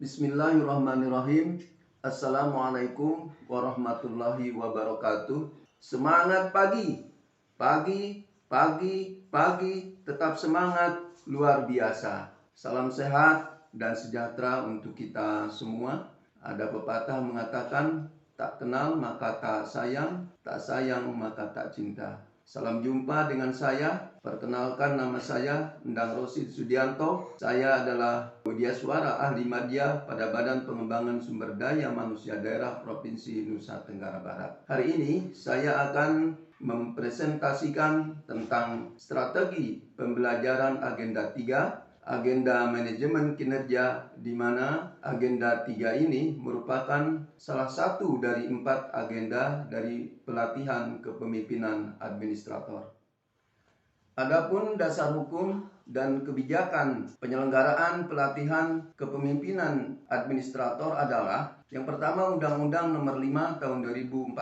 Bismillahirrahmanirrahim. Assalamualaikum warahmatullahi wabarakatuh. Semangat pagi, pagi, pagi, pagi, tetap semangat, luar biasa. Salam sehat dan sejahtera untuk kita semua. Ada pepatah mengatakan, tak kenal maka tak sayang maka tak cinta. Salam jumpa dengan saya. Perkenalkan, nama saya Endang Rosid Sudianto. Saya adalah Media Suara Ahli Madya pada Badan Pengembangan Sumber Daya Manusia Daerah Provinsi Nusa Tenggara Barat. Hari ini saya akan mempresentasikan tentang strategi pembelajaran agenda 3, agenda manajemen kinerja, di mana agenda 3 ini merupakan salah satu dari 4 agenda dari pelatihan kepemimpinan administrator. Adapun dasar hukum dan kebijakan penyelenggaraan pelatihan kepemimpinan administrator adalah yang pertama Undang-Undang Nomor 5 Tahun 2014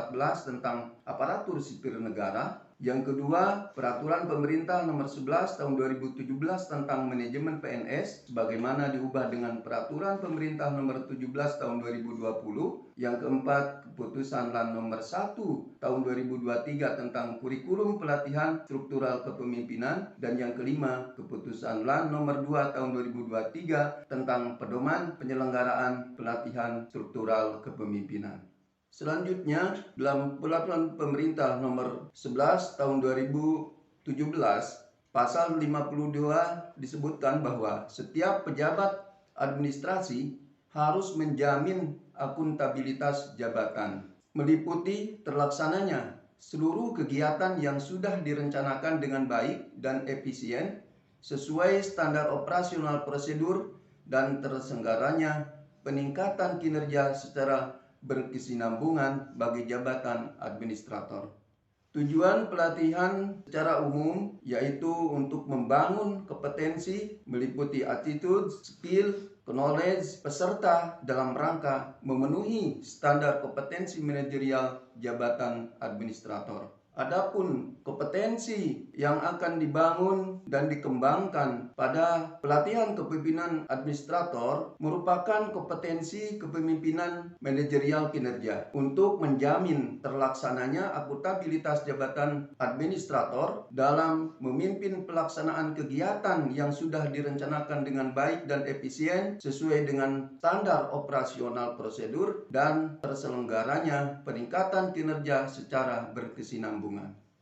tentang Aparatur Sipil Negara. Yang kedua, Peraturan Pemerintah Nomor 11 Tahun 2017 tentang Manajemen PNS sebagaimana diubah dengan Peraturan Pemerintah Nomor 17 Tahun 2020. Yang keempat, Keputusan LAN Nomor 1 Tahun 2023 tentang Kurikulum Pelatihan Struktural Kepemimpinan. Dan yang kelima, Keputusan LAN Nomor 2 Tahun 2023 tentang Pedoman Penyelenggaraan Pelatihan Struktural Kepemimpinan. Selanjutnya, dalam Peraturan Pemerintah Nomor 11 Tahun 2017, Pasal 52 disebutkan bahwa setiap pejabat administrasi harus menjamin akuntabilitas jabatan, meliputi terlaksananya seluruh kegiatan yang sudah direncanakan dengan baik dan efisien sesuai standar operasional prosedur dan terselenggaranya peningkatan kinerja secara berkesinambungan bagi jabatan administrator. Tujuan pelatihan secara umum yaitu untuk membangun kompetensi meliputi attitude, skill, knowledge peserta dalam rangka memenuhi standar kompetensi manajerial jabatan administrator. Adapun kompetensi yang akan dibangun dan dikembangkan pada pelatihan kepemimpinan administrator merupakan kompetensi kepemimpinan manajerial kinerja untuk menjamin terlaksananya akuntabilitas jabatan administrator dalam memimpin pelaksanaan kegiatan yang sudah direncanakan dengan baik dan efisien sesuai dengan standar operasional prosedur dan terselenggaranya peningkatan kinerja secara berkesinambungan.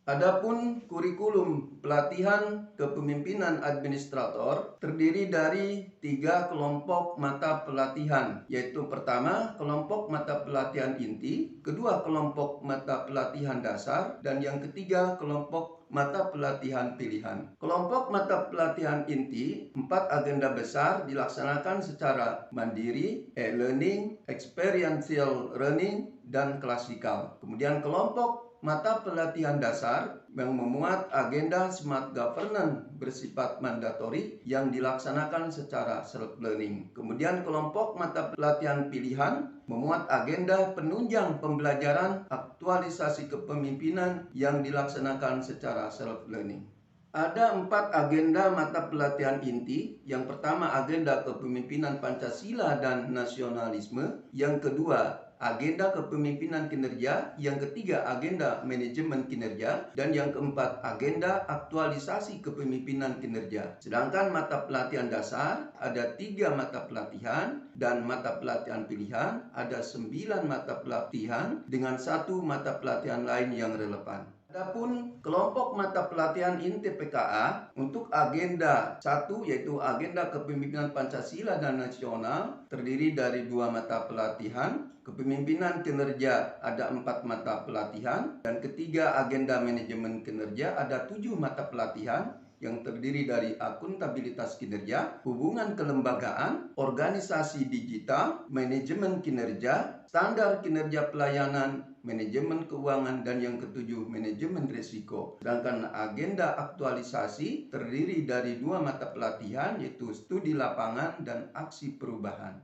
Adapun kurikulum pelatihan kepemimpinan administrator terdiri dari 3 kelompok mata pelatihan, yaitu pertama kelompok mata pelatihan inti, kedua kelompok mata pelatihan dasar, dan yang ketiga kelompok mata pelatihan pilihan. Kelompok mata pelatihan inti, 4 agenda besar dilaksanakan secara mandiri, e-learning, experiential learning, dan klasikal. Kemudian kelompok mata pelatihan dasar yang memuat agenda smart governance bersifat mandatori yang dilaksanakan secara self-learning. Kemudian kelompok mata pelatihan pilihan memuat agenda penunjang pembelajaran aktualisasi kepemimpinan yang dilaksanakan secara self-learning. Ada 4 agenda mata pelatihan inti. Yang pertama agenda kepemimpinan Pancasila dan nasionalisme. Yang kedua agenda kepemimpinan kinerja, yang ketiga agenda manajemen kinerja, dan yang keempat agenda aktualisasi kepemimpinan kinerja. Sedangkan mata pelatihan dasar ada 3 mata pelatihan, dan mata pelatihan pilihan ada 9 mata pelatihan dengan 1 mata pelatihan lain yang relevan. Adapun kelompok mata pelatihan inti PKA untuk agenda 1 yaitu agenda kepemimpinan Pancasila dan nasional terdiri dari 2 mata pelatihan, kepemimpinan kinerja ada 4 mata pelatihan, dan ketiga agenda manajemen kinerja ada 7 mata pelatihan yang terdiri dari akuntabilitas kinerja, hubungan kelembagaan, organisasi digital, manajemen kinerja, standar kinerja pelayanan, manajemen keuangan, dan yang ketujuh manajemen risiko. Sedangkan agenda aktualisasi terdiri dari 2 mata pelatihan yaitu studi lapangan dan aksi perubahan.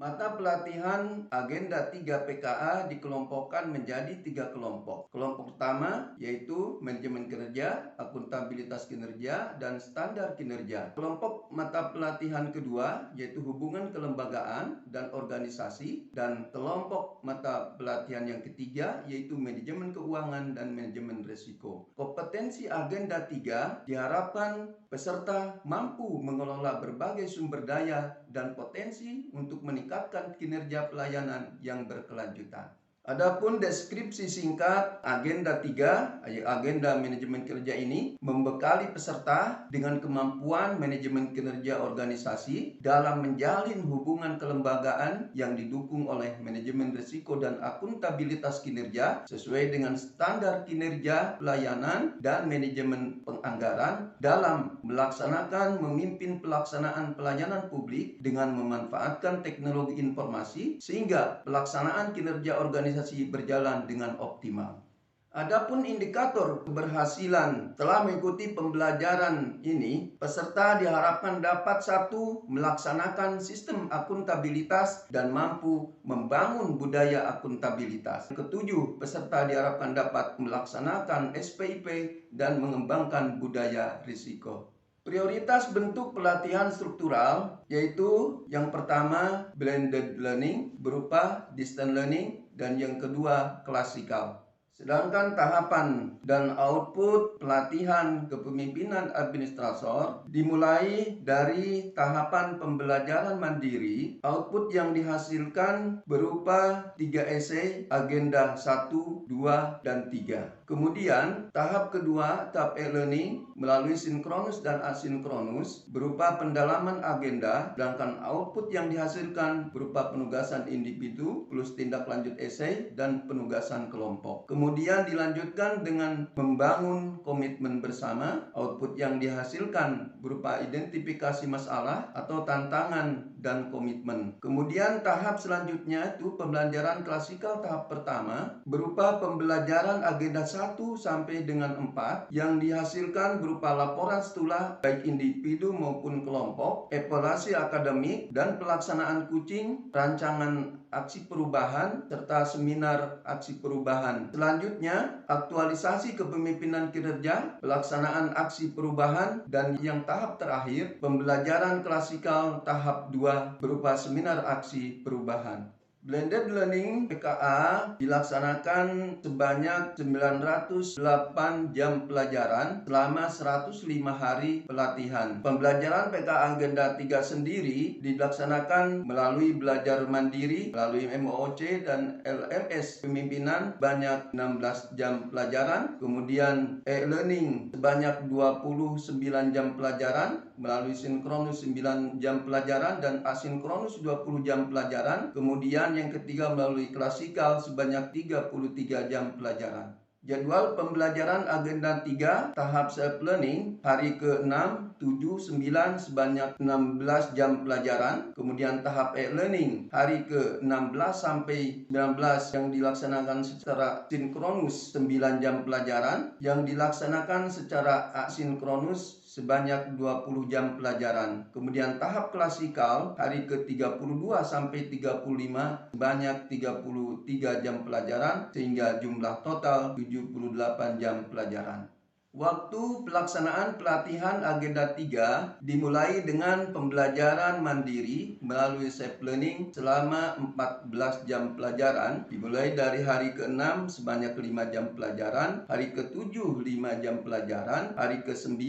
Mata pelatihan agenda 3 PKA dikelompokkan menjadi 3 kelompok. Kelompok pertama yaitu manajemen kinerja, akuntabilitas kinerja, dan standar kinerja. Kelompok mata pelatihan kedua yaitu hubungan kelembagaan dan organisasi, dan kelompok mata pelatihan yang ketiga yaitu manajemen keuangan dan manajemen risiko. Kompetensi agenda 3 diharapkan peserta mampu mengelola berbagai sumber daya dan potensi untuk meningkatkan kinerja pelayanan yang berkelanjutan. Adapun deskripsi singkat agenda 3, agenda manajemen kinerja ini membekali peserta dengan kemampuan manajemen kinerja organisasi dalam menjalin hubungan kelembagaan yang didukung oleh manajemen risiko dan akuntabilitas kinerja sesuai dengan standar kinerja pelayanan dan manajemen penganggaran dalam melaksanakan memimpin pelaksanaan pelayanan publik dengan memanfaatkan teknologi informasi sehingga pelaksanaan kinerja organisasi berjalan dengan optimal. Adapun indikator keberhasilan setelah mengikuti pembelajaran ini, peserta diharapkan dapat 1. Melaksanakan sistem akuntabilitas dan mampu membangun budaya akuntabilitas. Ketujuh, peserta diharapkan dapat melaksanakan SPIP dan mengembangkan budaya risiko. Prioritas bentuk pelatihan struktural yaitu yang pertama blended learning berupa distance learning, dan yang kedua klasikal. Sedangkan tahapan dan output pelatihan kepemimpinan administrator dimulai dari tahapan pembelajaran mandiri. Output yang dihasilkan berupa 3 esai agenda 1, 2, dan 3. Kemudian tahap kedua, tahap e-learning melalui sinkronus dan asinkronus berupa pendalaman agenda, sedangkan output yang dihasilkan berupa penugasan individu plus tindak lanjut esai dan penugasan kelompok. Kemudian dilanjutkan dengan membangun komitmen bersama. Output yang dihasilkan berupa identifikasi masalah atau tantangan dan komitmen. Kemudian tahap selanjutnya itu pembelajaran klasikal tahap pertama berupa pembelajaran agenda 1 sampai dengan 4 yang dihasilkan berupa laporan setulah baik individu maupun kelompok, evaluasi akademik dan pelaksanaan coaching, rancangan aksi perubahan, serta seminar aksi perubahan. Selanjutnya, aktualisasi kepemimpinan kinerja, pelaksanaan aksi perubahan, dan yang tahap terakhir, pembelajaran klasikal tahap 2 berupa seminar aksi perubahan. Blended Learning PKA dilaksanakan sebanyak 908 jam pelajaran selama 105 hari pelatihan. Pembelajaran PKA Agenda 3 sendiri dilaksanakan melalui belajar mandiri, melalui MOOC dan LMS pemimpinan banyak 16 jam pelajaran. Kemudian e-learning sebanyak 29 jam pelajaran, melalui sinkronus 9 jam pelajaran dan asinkronus 20 jam pelajaran. Kemudian yang ketiga melalui klasikal sebanyak 33 jam pelajaran. Jadwal pembelajaran agenda 3 tahap self-learning hari ke-6, 7, 9 sebanyak 16 jam pelajaran. Kemudian tahap e-learning hari ke-16 sampai 19 yang dilaksanakan secara sinkronus 9 jam pelajaran. Yang dilaksanakan secara asinkronus sebanyak 20 jam pelajaran. Kemudian tahap klasikal hari ke-32 sampai 35 sebanyak 33 jam pelajaran sehingga jumlah total 78 jam pelajaran. Waktu pelaksanaan pelatihan agenda 3 dimulai dengan pembelajaran mandiri melalui self-learning selama 14 jam pelajaran, dimulai dari hari ke-6 sebanyak 5 jam pelajaran, hari ke-7 5 jam pelajaran, hari ke-9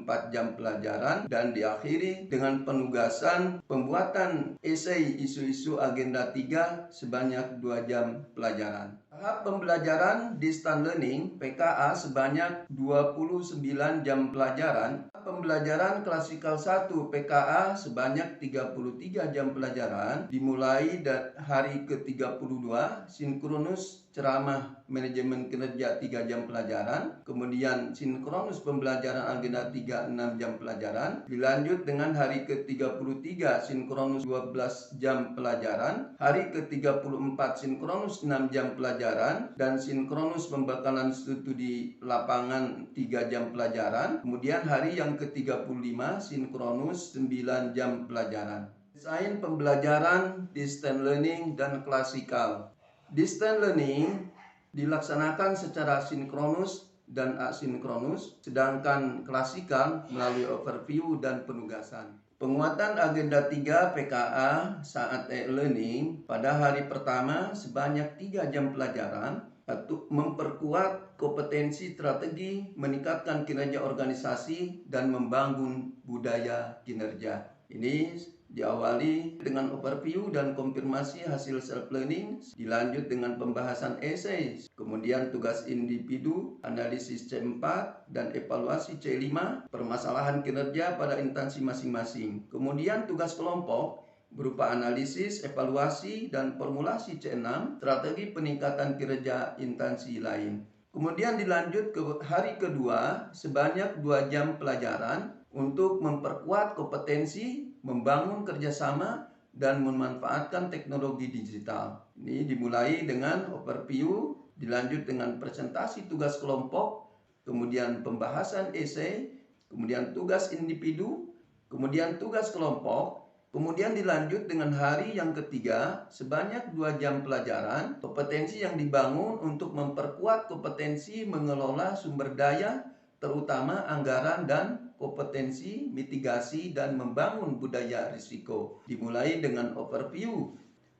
4 jam pelajaran, dan diakhiri dengan penugasan pembuatan esai isu-isu agenda 3 sebanyak 2 jam pelajaran. Tahap pembelajaran distance learning PKA sebanyak 29 jam pelajaran. Pembelajaran klasikal 1 PKA sebanyak 33 jam pelajaran dimulai dari hari ke-32, sinkronus ceramah manajemen kinerja 3 jam pelajaran, kemudian sinkronus pembelajaran agenda 3 6 jam pelajaran, dilanjut dengan hari ke-33 sinkronus 12 jam pelajaran, hari ke-34 sinkronus 6 jam pelajaran, dan sinkronus pembekalan studi lapangan 3 jam pelajaran. Kemudian hari yang ke-35 sinkronus 9 jam pelajaran. Desain pembelajaran distance learning dan klasikal. Distance learning dilaksanakan secara sinkronus dan asinkronus, sedangkan klasikal melalui overview dan penugasan. Penguatan agenda 3 PKA saat e-learning pada hari pertama sebanyak 3 jam pelajaran untuk memperkuat kompetensi strategi, meningkatkan kinerja organisasi, dan membangun budaya kinerja. Ini diawali dengan overview dan konfirmasi hasil self-learning, dilanjut dengan pembahasan esai, kemudian tugas individu, analisis C4, dan evaluasi C5, permasalahan kinerja pada instansi masing-masing. Kemudian tugas kelompok berupa analisis, evaluasi, dan formulasi C6, strategi peningkatan kinerja instansi lain. Kemudian dilanjut ke hari kedua sebanyak 2 jam pelajaran untuk memperkuat kompetensi, membangun kerjasama, dan memanfaatkan teknologi digital. Ini dimulai dengan overview, dilanjut dengan presentasi tugas kelompok, kemudian pembahasan esai, kemudian tugas individu, kemudian tugas kelompok, kemudian dilanjut dengan hari yang ketiga sebanyak 2 jam pelajaran, kompetensi yang dibangun untuk memperkuat kompetensi mengelola sumber daya, terutama anggaran dan kompetensi mitigasi dan membangun budaya risiko. Dimulai dengan overview,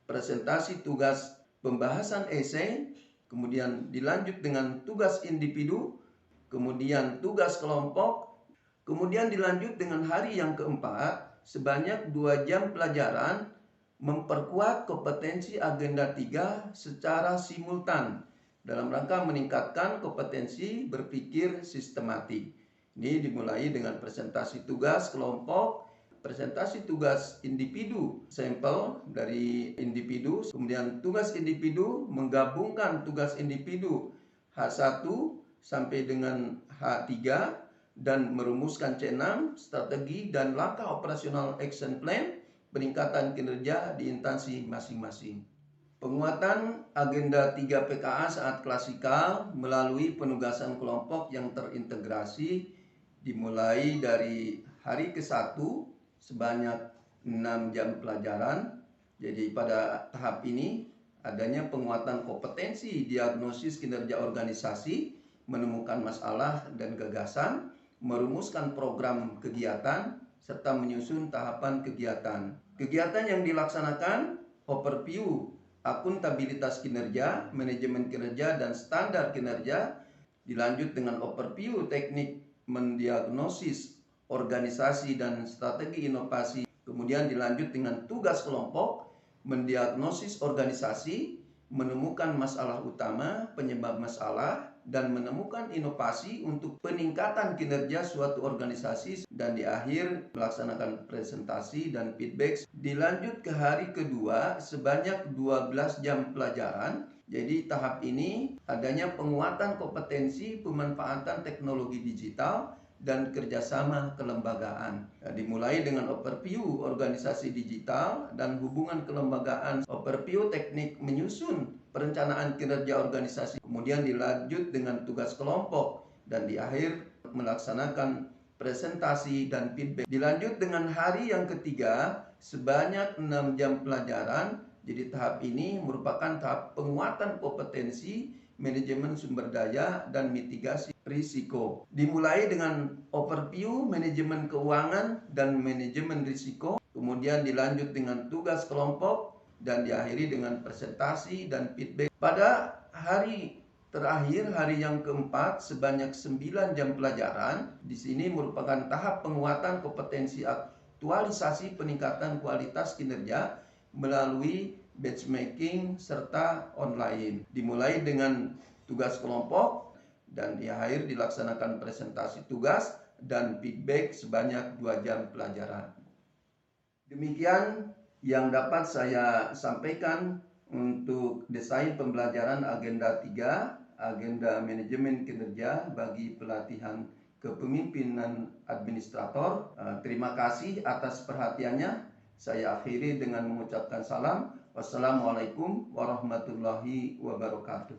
presentasi tugas pembahasan esai, kemudian dilanjut dengan tugas individu, kemudian tugas kelompok, kemudian dilanjut dengan hari yang keempat sebanyak 2 jam pelajaran memperkuat kompetensi agenda 3 secara simultan dalam rangka meningkatkan kompetensi berpikir sistematik. Ini dimulai dengan presentasi tugas kelompok, presentasi tugas individu, sampel dari individu, kemudian tugas individu menggabungkan tugas individu H1 sampai dengan H3 dan merumuskan C6, strategi dan langkah operasional action plan peningkatan kinerja di instansi masing-masing. Penguatan agenda 3 PKA saat klasikal melalui penugasan kelompok yang terintegrasi dimulai dari hari ke-1 sebanyak 6 jam pelajaran. Jadi pada tahap ini adanya penguatan kompetensi diagnosis kinerja organisasi, menemukan masalah dan gagasan, merumuskan program kegiatan, serta menyusun tahapan kegiatan. Kegiatan yang dilaksanakan overview, akuntabilitas kinerja, manajemen kinerja, dan standar kinerja. Dilanjut dengan overview teknik mendiagnosis organisasi dan strategi inovasi. Kemudian dilanjut dengan tugas kelompok, mendiagnosis organisasi, menemukan masalah utama, penyebab masalah, dan menemukan inovasi untuk peningkatan kinerja suatu organisasi, dan di akhir melaksanakan presentasi dan feedback. Dilanjut ke hari kedua sebanyak 12 jam pelajaran. Jadi tahap ini adanya penguatan kompetensi pemanfaatan teknologi digital dan kerjasama kelembagaan. Dimulai dengan overview organisasi digital dan hubungan kelembagaan, overview teknik menyusun perencanaan kinerja organisasi, kemudian dilanjut dengan tugas kelompok, dan di akhir melaksanakan presentasi dan feedback. Dilanjut dengan hari yang ketiga sebanyak 6 jam pelajaran. Jadi tahap ini merupakan tahap penguatan kompetensi manajemen sumber daya dan mitigasi risiko. Dimulai dengan overview manajemen keuangan dan manajemen risiko, kemudian dilanjut dengan tugas kelompok, dan diakhiri dengan presentasi dan feedback. Pada hari terakhir, hari yang keempat sebanyak 9 jam pelajaran. Di sini merupakan tahap penguatan kompetensi aktualisasi peningkatan kualitas kinerja melalui batchmaking serta online. Dimulai dengan tugas kelompok dan di akhir dilaksanakan presentasi tugas dan feedback sebanyak 2 jam pelajaran. Demikian yang dapat saya sampaikan untuk desain pembelajaran agenda 3, agenda manajemen kinerja bagi pelatihan kepemimpinan administrator. Terima kasih atas perhatiannya. Saya akhiri dengan mengucapkan salam. Wassalamualaikum warahmatullahi wabarakatuh.